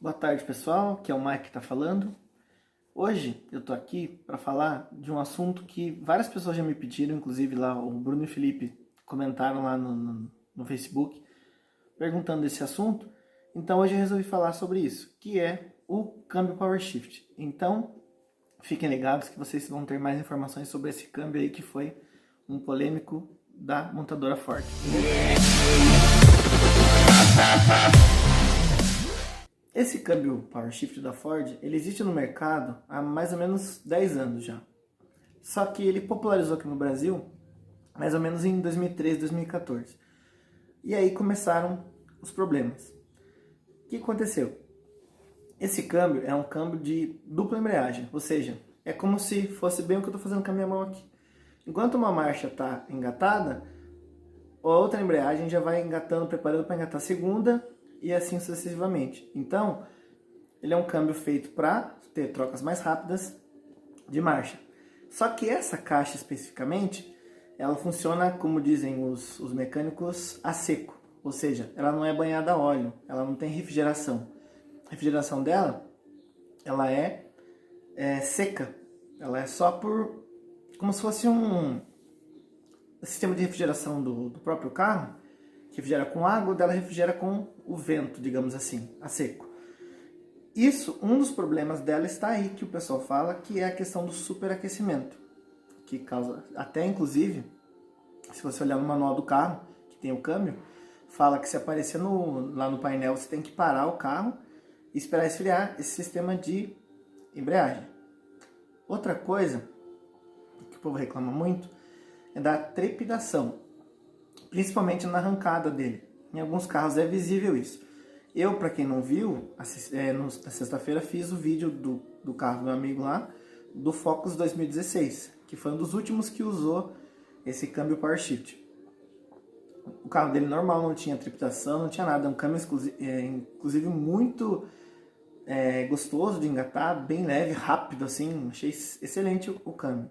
Boa tarde, pessoal. Aqui é o Mike que está falando. Hoje eu tô aqui para falar de um assunto que várias pessoas já me pediram, inclusive lá o Bruno e o Felipe comentaram lá no Facebook, perguntando desse assunto. Então hoje eu resolvi falar sobre isso, que é o câmbio Power Shift. Então fiquem ligados que vocês vão ter mais informações sobre esse câmbio aí que foi um polêmico da montadora Ford. Esse câmbio Power Shift da Ford, ele existe no mercado há mais ou menos 10 anos já. Só que ele popularizou aqui no Brasil mais ou menos em 2013, 2014. E aí começaram os problemas. O que aconteceu? Esse câmbio é um câmbio de dupla embreagem, ou seja, é como se fosse bem o que eu estou fazendo com a minha mão aqui. Enquanto uma marcha está engatada, a outra embreagem já vai engatando, preparando para engatar a segunda e assim sucessivamente. Então, ele é um câmbio feito para ter trocas mais rápidas de marcha. Só que essa caixa especificamente, ela funciona, como dizem os mecânicos, a seco. Ou seja, ela não é banhada a óleo, ela não tem refrigeração. A refrigeração dela, ela é seca. Ela é só por... como se fosse um sistema de refrigeração do próprio carro, que refrigera com água, dela refrigera com o vento, digamos assim, a seco. Isso, um dos problemas dela está aí, que o pessoal fala, que é a questão do superaquecimento, que causa, até inclusive, se você olhar no manual do carro, que tem o câmbio, fala que se aparecer lá no painel, você tem que parar o carro e esperar esfriar esse sistema de embreagem. Outra coisa que o povo reclama muito é da trepidação, principalmente na arrancada dele. Em alguns carros é visível isso. Eu, para quem não viu, na sexta-feira fiz o vídeo do carro do meu amigo lá, do Focus 2016, que foi um dos últimos que usou esse câmbio Power Shift. O carro dele normal, não tinha trepidação, não tinha nada. É um câmbio inclusive muito gostoso de engatar, bem leve, rápido assim. Achei excelente o câmbio.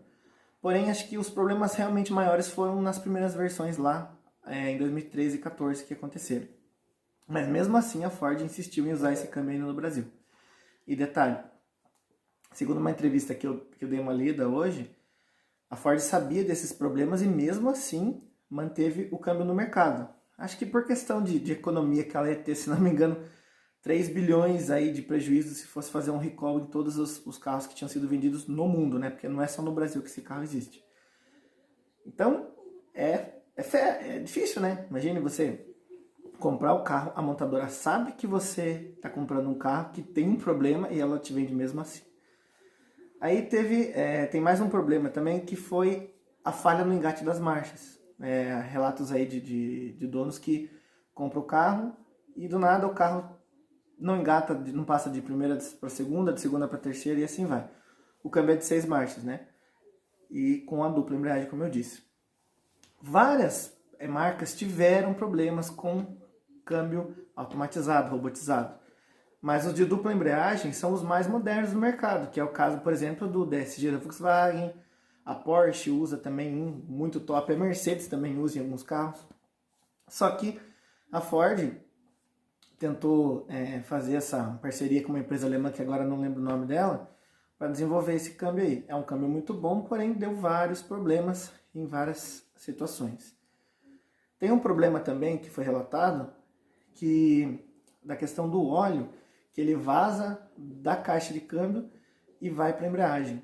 Porém, acho que os problemas realmente maiores foram nas primeiras versões lá, em 2013 e 2014 que aconteceram. Mas mesmo assim a Ford insistiu em usar esse câmbio ainda no Brasil. E detalhe, segundo uma entrevista que eu dei uma lida hoje, a Ford sabia desses problemas e mesmo assim manteve o câmbio no mercado. Acho que por questão de economia que ela ia ter, se não me engano, 3 bilhões aí de prejuízo se fosse fazer um recall em todos os carros que tinham sido vendidos no mundo, né? Porque não é só no Brasil que esse carro existe. Então, é difícil, né? Imagine você comprar o carro, a montadora sabe que você está comprando um carro que tem um problema e ela te vende mesmo assim. Aí tem mais um problema também, que foi a falha no engate das marchas. Relatos aí de donos que compram o carro e do nada o carro não engata, não passa de primeira para segunda, de segunda para terceira e assim vai. O câmbio é de 6 marchas, né? E com a dupla embreagem, como eu disse. Várias marcas tiveram problemas com câmbio automatizado, robotizado. Mas os de dupla embreagem são os mais modernos do mercado, que é o caso, por exemplo, do DSG da Volkswagen, a Porsche usa também um muito top, a Mercedes também usa em alguns carros. Só que a Ford tentou fazer essa parceria com uma empresa alemã, que agora não lembro o nome dela, para desenvolver esse câmbio aí. É um câmbio muito bom, porém deu vários problemas em várias situações. Tem um problema também que foi relatado, da questão do óleo, que ele vaza da caixa de câmbio e vai para a embreagem,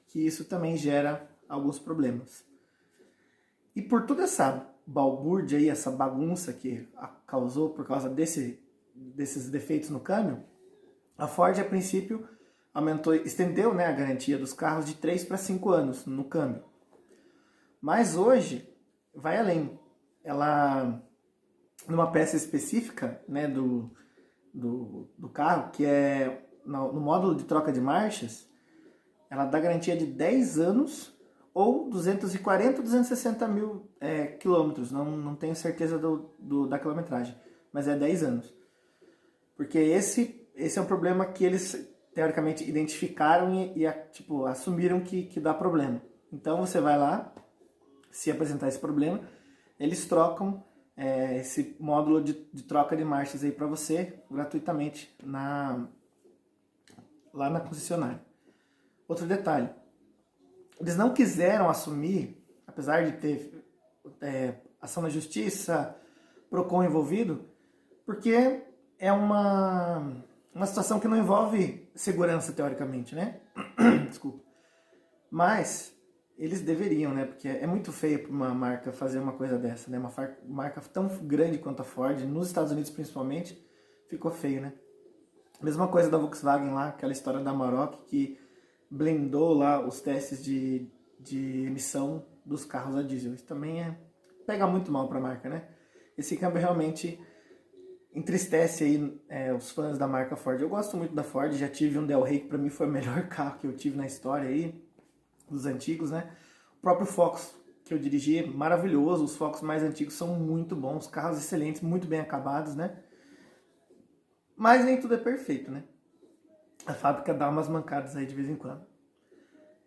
que isso também gera alguns problemas. E por toda essa balbúrdia aí, essa bagunça que causou por causa desses defeitos no câmbio, a Ford a princípio estendeu, né, a garantia dos carros de 3 para 5 anos no câmbio. Mas hoje vai além. Ela, numa peça específica, né, do carro, que é no módulo de troca de marchas, ela dá garantia de 10 anos ou 240 ou 260 mil quilômetros. Não tenho certeza da quilometragem, mas é 10 anos. Porque esse é um problema que eles, teoricamente, identificaram e assumiram que dá problema. Então você vai lá, se apresentar esse problema, eles trocam esse módulo de troca de marchas aí para você, gratuitamente, lá na concessionária. Outro detalhe, eles não quiseram assumir, apesar de ter ação na justiça, PROCON envolvido, porque é uma situação que não envolve segurança, teoricamente, né? Desculpa. Mas eles deveriam, né? Porque é muito feio para uma marca fazer uma coisa dessa, né? Uma marca tão grande quanto a Ford, nos Estados Unidos principalmente, ficou feio, né? Mesma coisa da Volkswagen lá, aquela história da Amarok, que blindou lá os testes de emissão dos carros a diesel. Isso também pega muito mal para a marca, né? Esse câmbio realmente entristece aí os fãs da marca Ford. Eu gosto muito da Ford, já tive um Del Rey, que para mim foi o melhor carro que eu tive na história aí, dos antigos, né? O próprio Focus que eu dirigi, maravilhoso. Os Focus mais antigos são muito bons, carros excelentes, muito bem acabados, né? Mas nem tudo é perfeito, né? A fábrica dá umas mancadas aí de vez em quando.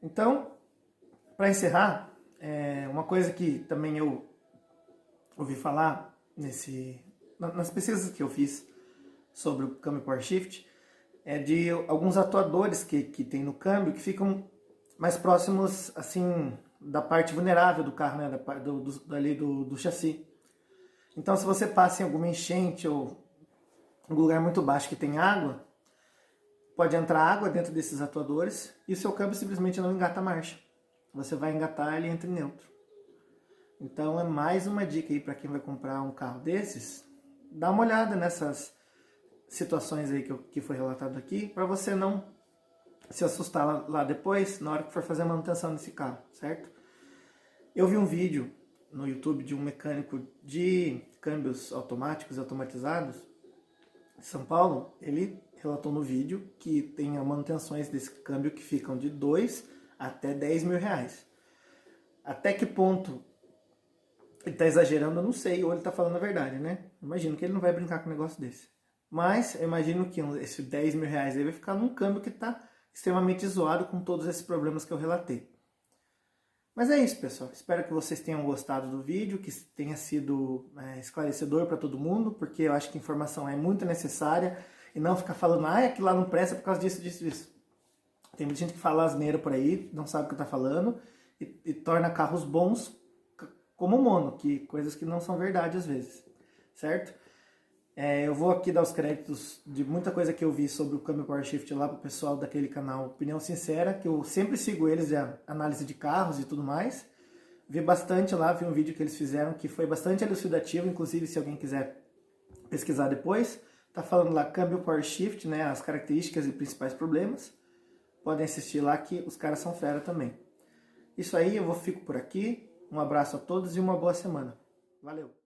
Então, para encerrar, uma coisa que também eu ouvi falar nas pesquisas que eu fiz sobre o câmbio Power Shift, é de alguns atuadores que tem no câmbio que ficam mais próximos, assim, da parte vulnerável do carro, né? Do chassi. Então, se você passa em alguma enchente ou um lugar muito baixo que tem água, pode entrar água dentro desses atuadores e o seu câmbio simplesmente não engata a marcha. Você vai engatar, ele entra em neutro. Então é mais uma dica aí para quem vai comprar um carro desses. Dá uma olhada nessas situações aí que foi relatado aqui, para você não se assustar lá depois, na hora que for fazer a manutenção desse carro, certo? Eu vi um vídeo no YouTube de um mecânico de câmbios automáticos e automatizados de São Paulo. Ele relatou no vídeo que tem manutenções desse câmbio que ficam de 2 até 10 mil reais. Até que ponto ele está exagerando, eu não sei, ou ele está falando a verdade, né? Imagino que ele não vai brincar com um negócio desse. Mas eu imagino que esse 10 mil reais aí vai ficar num câmbio que está extremamente zoado com todos esses problemas que eu relatei. Mas é isso, pessoal. Espero que vocês tenham gostado do vídeo, que tenha sido esclarecedor para todo mundo, porque eu acho que a informação é muito necessária e não ficar falando, aquilo lá não presta por causa disso, disso, disso. Tem muita gente que fala asneira por aí, não sabe o que está falando e torna carros bons como mono, coisas que não são verdade às vezes, certo? Eu vou aqui dar os créditos de muita coisa que eu vi sobre o câmbio Power Shift lá pro pessoal daquele canal Opinião Sincera, que eu sempre sigo eles de análise de carros e tudo mais. Vi bastante lá, vi um vídeo que eles fizeram que foi bastante elucidativo, inclusive se alguém quiser pesquisar depois. Tá falando lá câmbio Power Shift, né, as características e principais problemas. Podem assistir lá que os caras são fera também. Isso aí, fico por aqui. Um abraço a todos e uma boa semana. Valeu!